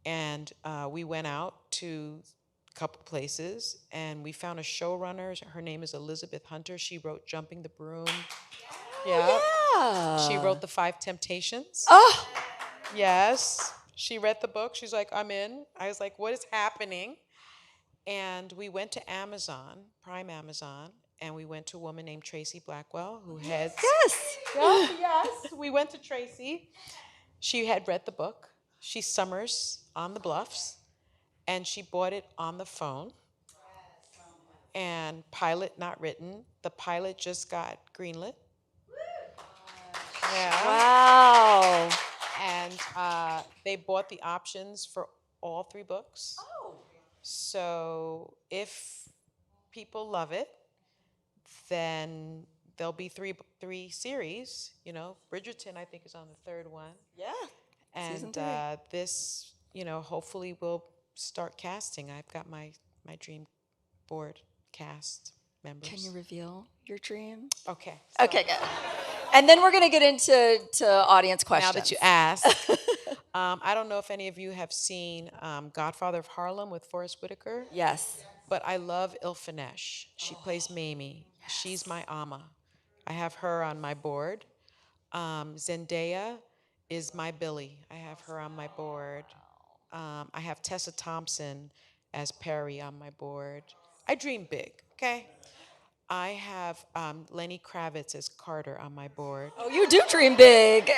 S2: and we went out to a couple places, and we found a showrunner. Her name is Elizabeth Hunter. She wrote Jumping the Broom. Yeah. She
S3: Yeah.
S2: wrote The Five Temptations.
S3: Oh,
S2: Yes. She read the book. She's like, I'm in. I was like, what is happening? And we went to Amazon, Prime Amazon, and we went to a woman named Tracy Blackwell who heads.
S3: yes.
S2: Yeah, yes. We went to Tracy. She had read the book. She summers on the bluffs, and she bought it on the phone. And pilot not written. The pilot just got greenlit. Yeah.
S3: Wow.
S2: And they bought the options for all three books.
S3: Oh.
S2: So if people love it, then there'll be three series. You know, Bridgerton I think is on the third one,
S3: Yeah. Season
S2: and
S3: 3.
S2: this, you know, hopefully we'll start casting. I've got my dream board cast members.
S3: Can you reveal your dream?
S2: Okay.
S3: Okay, good. And then we're going to get into audience questions.
S2: Now that you asked, I don't know if any of you have seen Godfather of Harlem with Forest Whitaker.
S3: Yes.
S2: But I love Ilfanesh. She plays Mamie. She's my Amma. I have her on my board. Zendaya is my Billy. I have her on my board. I have Tessa Thompson as Perry on my board. I dream big, okay? I have Lenny Kravitz as Carter on my board.
S3: Oh, you do dream big.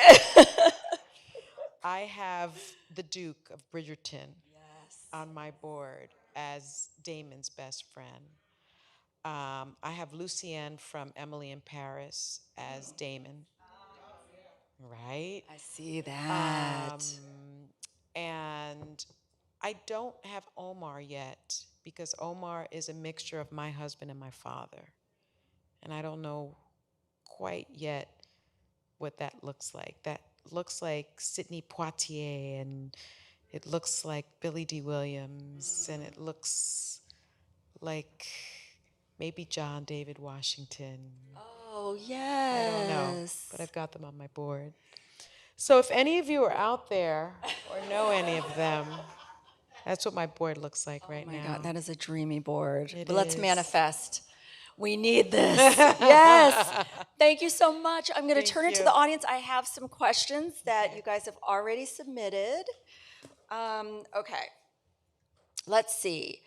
S2: I have the Duke of Bridgerton on my board as Damon's best friend. I have Lucienne from Emily in Paris as Damon. Right?
S3: I see that.
S2: And I don't have Omar yet because Omar is a mixture of my husband and my father. And I don't know quite yet what that looks like. That looks like Sidney Poitier, and it looks like Billy D. Williams, and it looks like maybe John David Washington.
S3: Oh, yes.
S2: I don't know, but I've got them on my board. So if any of you are out there or know any of them, that's what my board looks like right now.
S3: Oh my God, that is a dreamy board.
S2: It
S3: But let's
S2: is.
S3: manifest. We need this. Yes. Thank you so much. I'm going to
S2: Thank
S3: turn it to
S2: you.
S3: the audience. I have some questions that you guys have already submitted. Okay. Let's see.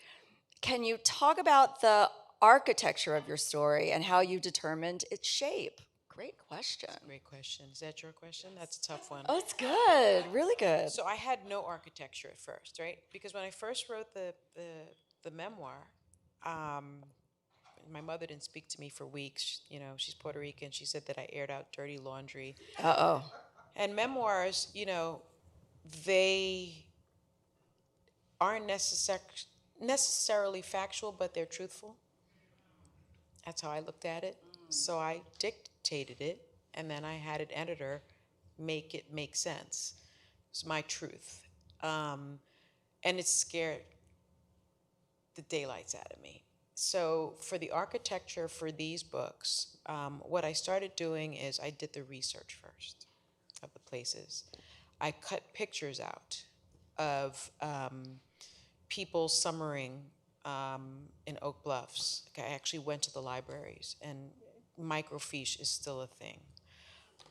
S3: Can you talk about the architecture of your story and how you determined its shape? Great question.
S2: Great question. Is that your question? That's a tough one.
S3: Oh, it's good. Really good.
S2: So I had no architecture at first, right? Because when I first wrote the memoir, my mother didn't speak to me for weeks. You know, she's Puerto Rican. She said that I aired out dirty laundry.
S3: Uh-oh.
S2: And memoirs, you know, they aren't necessarily factual, but they're truthful. That's how I looked at it. So I dictated it, and then I had an editor make it make sense. It's my truth. And it scared the daylights out of me. So for the architecture for these books, what I started doing is I did the research first of the places. I cut pictures out of people summering in Oak Bluffs. Like I actually went to the libraries, and microfiche is still a thing.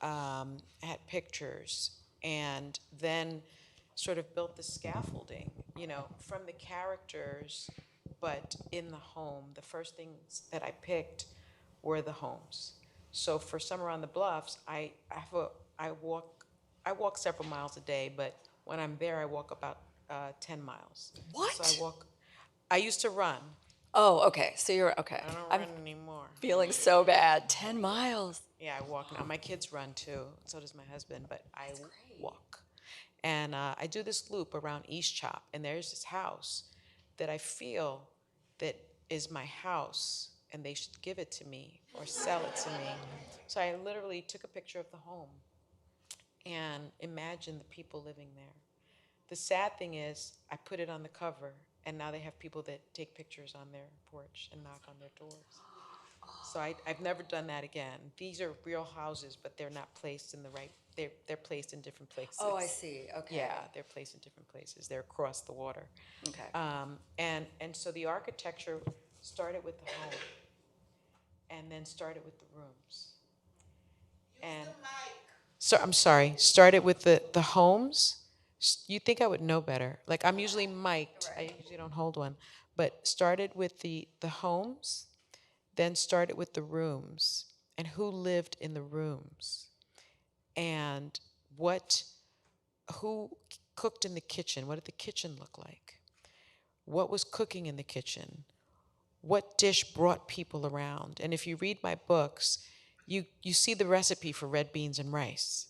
S2: I had pictures, and then sort of built the scaffolding, you know, from the characters, but in the home. The first things that I picked were the homes. So for Summer on the Bluffs, I walk several miles a day, but when I'm there, I walk about 10 miles.
S3: What?
S2: So I walk I used to run.
S3: Oh, okay. So you're okay.
S2: I don't
S3: I'm
S2: run anymore.
S3: feeling so bad. 10 miles.
S2: Yeah, I walk now. My kids run too. So does my husband, but I walk. And I do this loop around East Chop, and there's this house that I feel that is my house, and they should give it to me or sell it to me. So I literally took a picture of the home and imagined the people living there. The sad thing is, I put it on the cover, and now they have people that take pictures on their porch and knock on their doors. So I've never done that again. These are real houses, but they're not placed in the right. They're placed in different places.
S3: Oh, I see. Okay.
S2: Yeah, they're placed in different places. They're across the water.
S3: Okay.
S2: And so the architecture started with the home, and then started with the rooms. And so I'm sorry. Started with the homes. You think I would know better? Like I'm usually mic'd. I usually don't hold one, but started with the homes, then started with the rooms and who lived in the rooms and what who cooked in the kitchen. What did the kitchen look like? What was cooking in the kitchen? What dish brought people around? And if you read my books, you see the recipe for red beans and rice.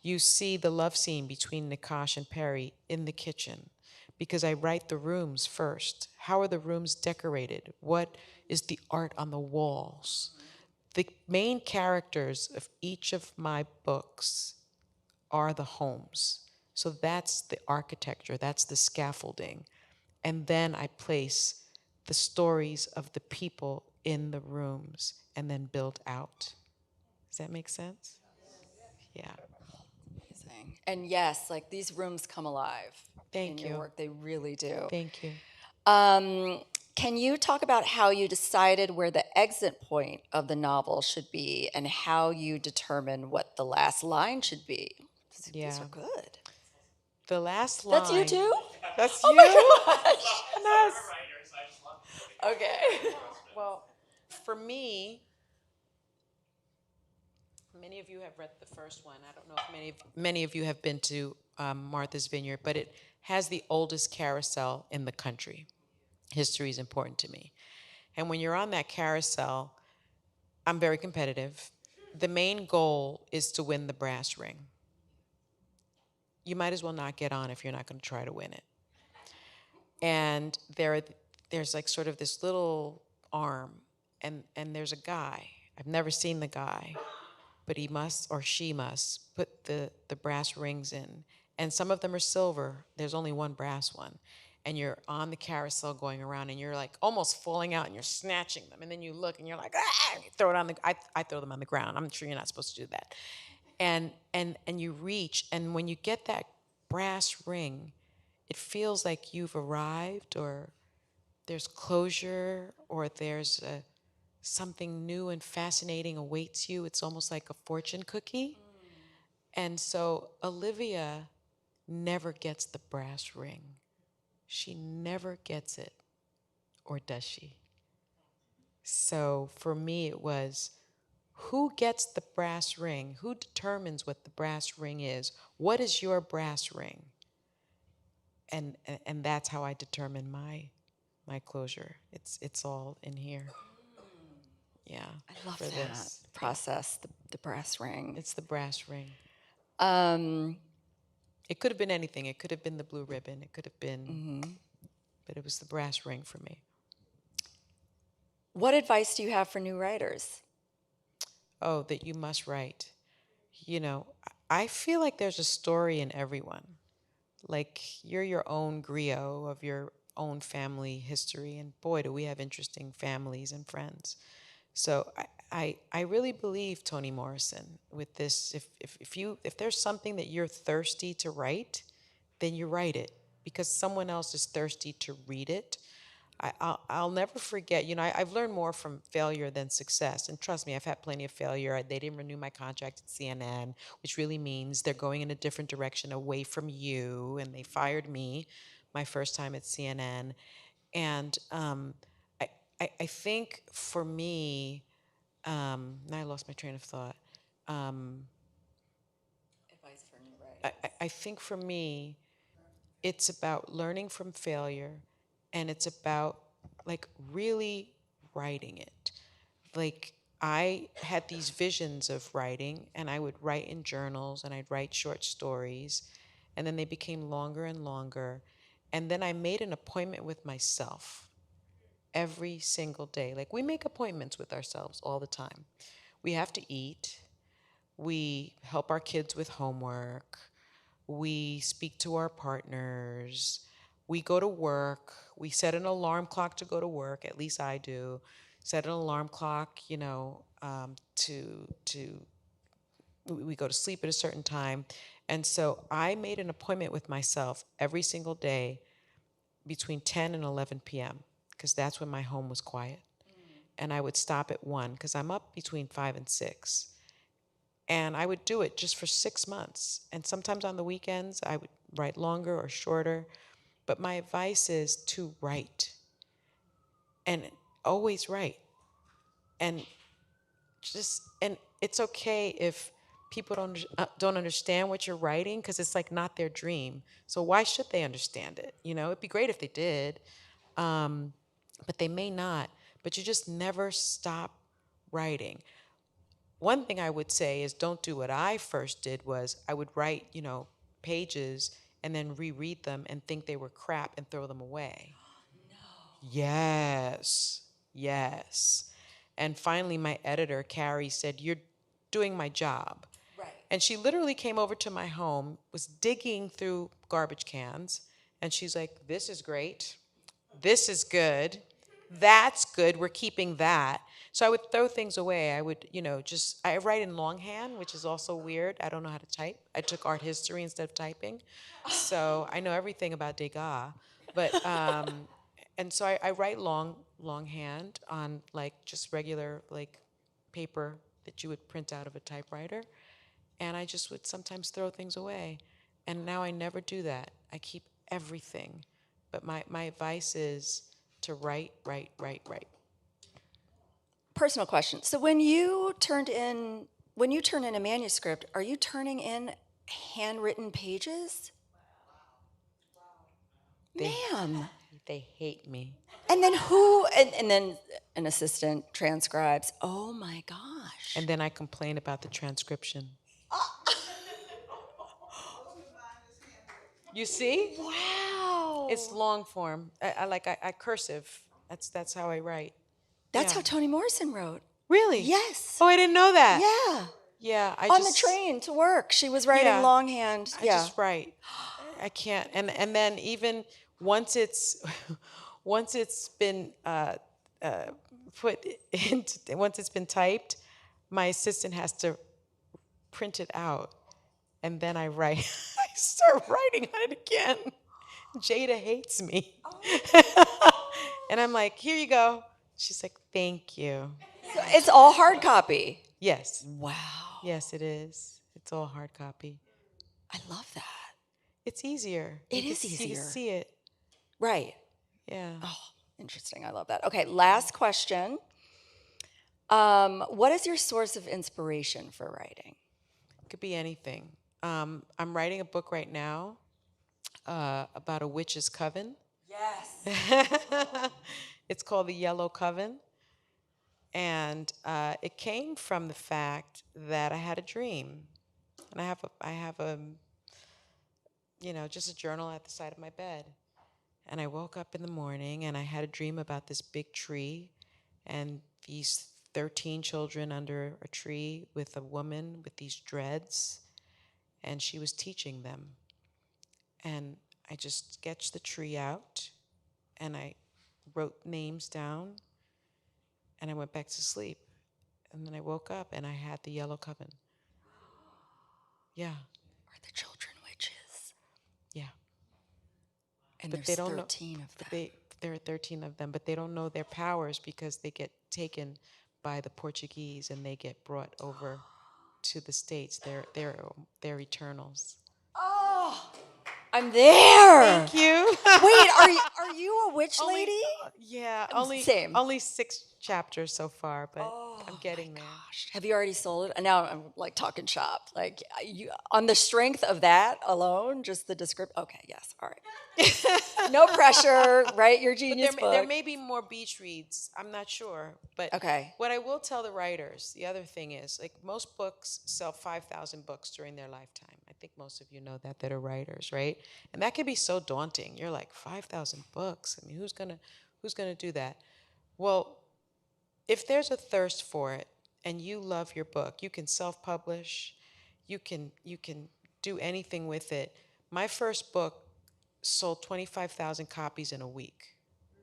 S2: You see the love scene between Nakash and Perry in the kitchen because I write the rooms first. How are the rooms decorated? What is the art on the walls? The main characters of each of my books are the homes. So that's the architecture, that's the scaffolding. And then I place the stories of the people in the rooms and then build out. Does that make sense? Yeah.
S3: Amazing. And yes, like these rooms come alive in
S2: Thank
S3: your
S2: you.
S3: work. They really do.
S2: Thank you.
S3: Can you talk about how you decided where the exit point of the novel should be and how you determine what the last line should be? These
S2: Yeah.
S3: are good.
S2: The last line.
S3: That's you too?
S2: That's
S3: Oh
S2: you?
S3: my gosh.
S2: Yes.
S3: Okay.
S2: Well, for me, many of you have read the first one. I don't know if many of you have been to Martha's Vineyard, but it has the oldest carousel in the country. History is important to me. And when you're on that carousel, I'm very competitive. The main goal is to win the brass ring. You might as well not get on if you're not going to try to win it. And there's like sort of this little arm, and there's a guy. I've never seen the guy, but he must or she must put the brass rings in. And some of them are silver. There's only one brass one. And you're on the carousel going around and you're like almost falling out and you're snatching them. And then you look and you're like, ah, and you throw it on the, I throw them on the ground. I'm sure you're not supposed to do that. And you reach, and when you get that brass ring, it feels like you've arrived or there's closure or there's something new and fascinating awaits you. It's almost like a fortune cookie. And so Olivia never gets the brass ring. She never gets it, or does she? So for me, it was who gets the brass ring? Who determines what the brass ring is? What is your brass ring? And that's how I determine my closure. It's all in here. Yeah.
S3: I love
S2: for
S3: that
S2: this.
S3: process, the brass ring.
S2: It's the brass ring.
S3: Um,
S2: It could have been anything. It could have been the blue ribbon. It could have been, but it was the brass ring for me.
S3: what advice do you have for new writers?
S2: Oh, that you must write. You know, I feel like there's a story in everyone. Like you're your own griot of your own family history, and boy, do we have interesting families and friends. So I really believe Toni Morrison with this. If there's something that you're thirsty to write, then you write it because someone else is thirsty to read it. I'll never forget. You know, I've learned more from failure than success. And trust me, I've had plenty of failure. They didn't renew my contract at CNN, which really means they're going in a different direction away from you. And they fired me my first time at CNN. And I, I think for me, now I lost my train of thought.
S3: Advice for new writers.
S2: I think for me, it's about learning from failure and it's about like really writing it. Like I had these visions of writing, and I would write in journals and I'd write short stories, and then they became longer and longer. And then I made an appointment with myself every single day. Like we make appointments with ourselves all the time. We have to eat, we help our kids with homework, we speak to our partners, we go to work, we set an alarm clock to go to work, at least I do. Set an alarm clock, to we go to sleep at a certain time. And so I made an appointment with myself every single day between 10 and 11 p.m. because that's when my home was quiet. And I would stop at 1 because I'm up between 5 and 6. And I would do it just for 6 months. And sometimes on the weekends, I would write longer or shorter. But my advice is to write and always write. And and it's okay if people don't understand what you're writing because it's like not their dream. So why should they understand it? It'd be great if they did, but they may not. But you just never stop writing. One thing I would say is don't do what I first did was I would write, pages and then reread them and think they were crap and throw them away. Yes. Yes. And finally my editor, Carrie, said, "You're doing my job."
S3: Right.
S2: And she literally came over to my home, was digging through garbage cans, and she's like, "This is great. This is good. That's good. We're keeping that." So I would throw things away. I would, I write in longhand, which is also weird. I don't know how to type. I took art history instead of typing. So I know everything about Degas. But, and so I write longhand on like just regular like paper that you would print out of a typewriter. And I just would sometimes throw things away. And now I never do that. I keep everything. But my advice is to write, write, write, write.
S3: Personal question. So when you turn in a manuscript, are you turning in handwritten pages?
S2: They,
S3: Ma'am.
S2: they hate me.
S3: And then and then an assistant transcribes. Oh my gosh.
S2: And then I complain about the transcription. You see?
S3: Wow.
S2: It's long form. I cursive. That's how I write.
S3: That's
S2: Yeah.
S3: how Toni Morrison wrote.
S2: Really?
S3: Yes.
S2: Oh, I didn't know that.
S3: Yeah.
S2: Yeah.
S3: On the train to work. She was writing
S2: Yeah.
S3: longhand.
S2: I
S3: Yeah.
S2: just write. I can't. And then even once it's once it's been put into once it's been typed, my assistant has to print it out, and then I write. I start writing on it again. Jada hates me. And I'm like, "Here you go." She's like, "Thank you."
S3: So it's all hard copy.
S2: Yes.
S3: Wow.
S2: Yes, it is. It's all hard copy.
S3: I love that.
S2: It's easier.
S3: It
S2: You
S3: is
S2: can
S3: easier.
S2: see it.
S3: Right.
S2: Yeah.
S3: Oh, interesting. I love that. Okay, last question. What is your source of inspiration for writing?
S2: It could be anything. I'm writing a book right now about a witch's coven.
S3: Yes.
S2: It's called The Yellow Coven. And it came from the fact that I had a dream. And I have a, just a journal at the side of my bed. And I woke up in the morning and I had a dream about this big tree and these 13 children under a tree with a woman with these dreads. And she was teaching them. And I just sketched the tree out and I wrote names down and I went back to sleep. And then I woke up and I had the Yellow Coven. Yeah.
S3: Are the children witches?
S2: Yeah.
S3: And
S2: But
S3: there's
S2: they don't
S3: 13
S2: know,
S3: of
S2: but
S3: them.
S2: there are 13 of them, but they don't know their powers because they get taken by the Portuguese and they get brought over to the States. They're eternals.
S3: Oh, I'm there.
S2: Thank you.
S3: Wait, are you a witch lady?
S2: Yeah,
S3: Same.
S2: only 6 chapters so far, but
S3: Oh,
S2: I'm getting there.
S3: Gosh, have you already sold it? And now I'm like talking shop. Like you, on the strength of that alone, just the description. Okay, yes, all right. No pressure. Write your
S2: But
S3: genius book.
S2: there may be more beach reads. I'm not sure. But
S3: Okay.
S2: what I will tell the writers, the other thing is, like, most books sell 5,000 books during their lifetime. I think most of you know that are writers, right? And that can be so daunting. You're like, 5,000 books. I mean, who's gonna do that? Well, if there's a thirst for it and you love your book, you can self-publish, you can do anything with it. My first book sold 25,000 copies in a week,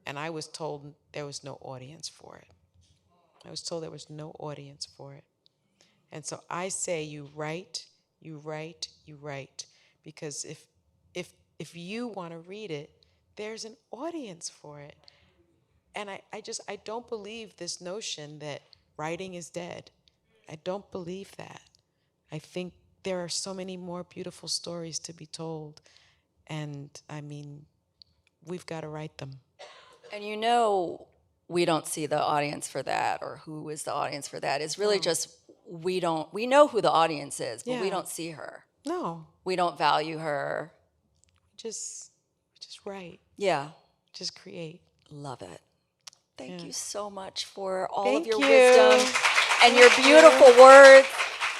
S2: and I was told there was no audience for it. I was told there was no audience for it. And so I say you write, you write, you write, because if you want to read it, there's an audience for it. And I don't believe this notion that writing is dead. I don't believe that. I think there are so many more beautiful stories to be told. And I mean, we've got to write them.
S3: And you know, we don't see the audience for that, or who is the audience for that. It's really just we know who the audience is, but we
S2: Yeah.
S3: don't see her.
S2: No,
S3: We don't value her.
S2: just write,
S3: Yeah,
S2: just create.
S3: love it. Thank
S2: Yeah.
S3: you so much for all of
S2: Thank
S3: your
S2: you.
S3: wisdom and your beautiful words.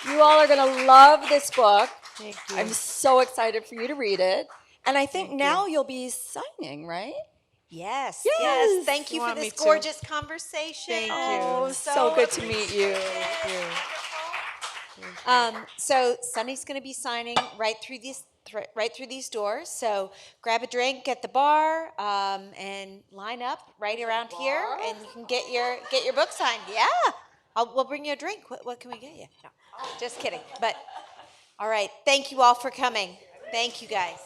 S3: You all are going to love this book.
S2: Thank you.
S3: I'm so excited for you to read it. And I think
S2: Thank
S3: now you'll be signing, right?
S1: Yes,
S3: Yes.
S1: yes. Thank
S2: You
S1: you for
S2: want me
S1: this
S2: to?
S1: gorgeous conversation.
S2: Thank you.
S3: Oh, so good to meet you.
S2: Thank you.
S1: So Sunny's going to be signing right through these doors. So grab a drink at the bar and line up right around here, and you can get your book signed. Yeah, we'll bring you a drink. What can we get you? No, just kidding. But all right, thank you all for coming. Thank you guys.